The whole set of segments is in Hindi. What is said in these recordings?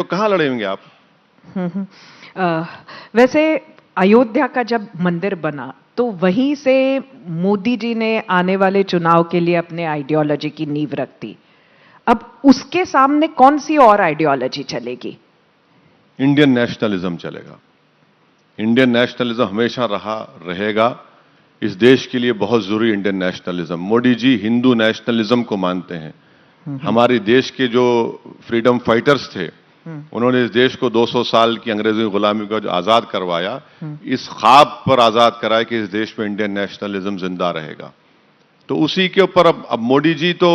तो कहाँ लड़ेंगे आप? वैसे अयोध्या का जब मंदिर बना तो वहीं से मोदी जी ने आने वाले चुनाव के लिए अपने आइडियोलॉजी की नींव रख दी। अब उसके सामने कौन सी और आइडियोलॉजी चलेगी? इंडियन नेशनलिज्म चलेगा। इंडियन नेशनलिज्म हमेशा रहा रहेगा। इस देश के लिए बहुत जरूरी Indian nationalism. Modi ji Hindu nationalism को मानते हैं। हमारे देश के जो फ्रीडम फाइटर्स थे, उन्होंने इस देश को 200 साल की अंग्रेजों की गुलामी को जो आजाद करवाया, इस ख्वाब पर आजाद कराया कि इस देश में इंडियन नेशनलिज्म जिंदा रहेगा। तो उसी के ऊपर अब मोदी जी तो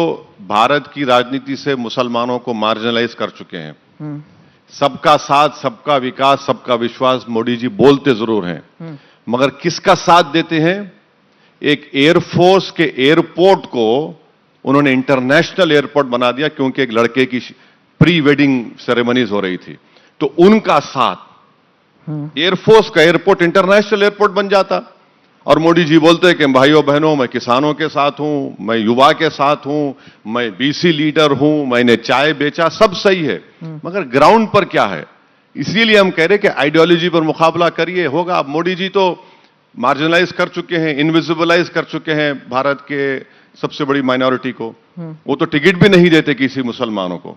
भारत की राजनीति से मुसलमानों को मार्जिनलाइज कर चुके हैं। सबका साथ, सबका विकास, सबका विश्वास मोदी जी बोलते जरूर हैं, मगर किसका साथ देते हैं? एक एयरफोर्स के एयरपोर्ट को उन्होंने इंटरनेशनल एयरपोर्ट बना दिया क्योंकि एक लड़के की प्री वेडिंग सेरेमनीज हो रही थी। तो उनका साथ, एयरफोर्स का एयरपोर्ट इंटरनेशनल एयरपोर्ट बन जाता। और मोदी जी बोलते हैं कि भाइयों बहनों, मैं किसानों के साथ हूं, मैं युवा के साथ हूं, मैं बीसी लीडर हूं, मैंने चाय बेचा, सब सही है, मगर ग्राउंड पर क्या है? इसीलिए हम कह रहे कि आइडियोलॉजी पर मुकाबला करिए, होगा। अब मोदी जी तो मार्जिनलाइज कर चुके हैं, इनविजिबलाइज कर चुके हैं भारत के सबसे बड़ी माइनॉरिटी को। वो तो टिकट भी नहीं देते किसी मुसलमानों को,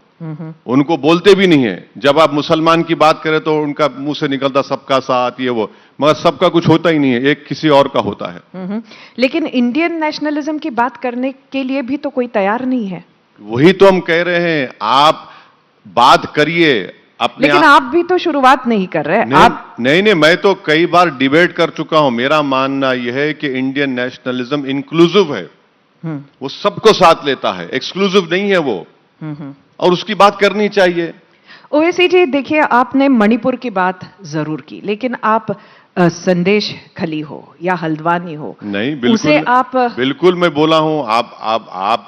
उनको बोलते भी नहीं है। जब आप मुसलमान की बात करें तो उनका मुंह से निकलता सबका साथ, ये वो, मगर सबका कुछ होता ही नहीं है, एक किसी और का होता है। लेकिन इंडियन नेशनलिज्म की बात करने के लिए भी तो कोई तैयार नहीं है। वही तो हम कह रहे हैं, आप बात करिए अपने। लेकिन आप भी तो शुरुआत नहीं कर रहे। नहीं, मैं तो कई बार डिबेट कर चुका हूं। मेरा मानना यह है कि इंडियन नेशनलिज्म इंक्लूसिव है, वो सबको साथ लेता है, एक्सक्लूसिव नहीं है वो, और उसकी बात करनी चाहिए। ओवैसी जी, देखिए, आपने मणिपुर की बात जरूर की, लेकिन आप संदेश खली हो या हल्द्वानी हो, नहीं, बिल्कुल उसे आप बिल्कुल मैं बोला हूं। आप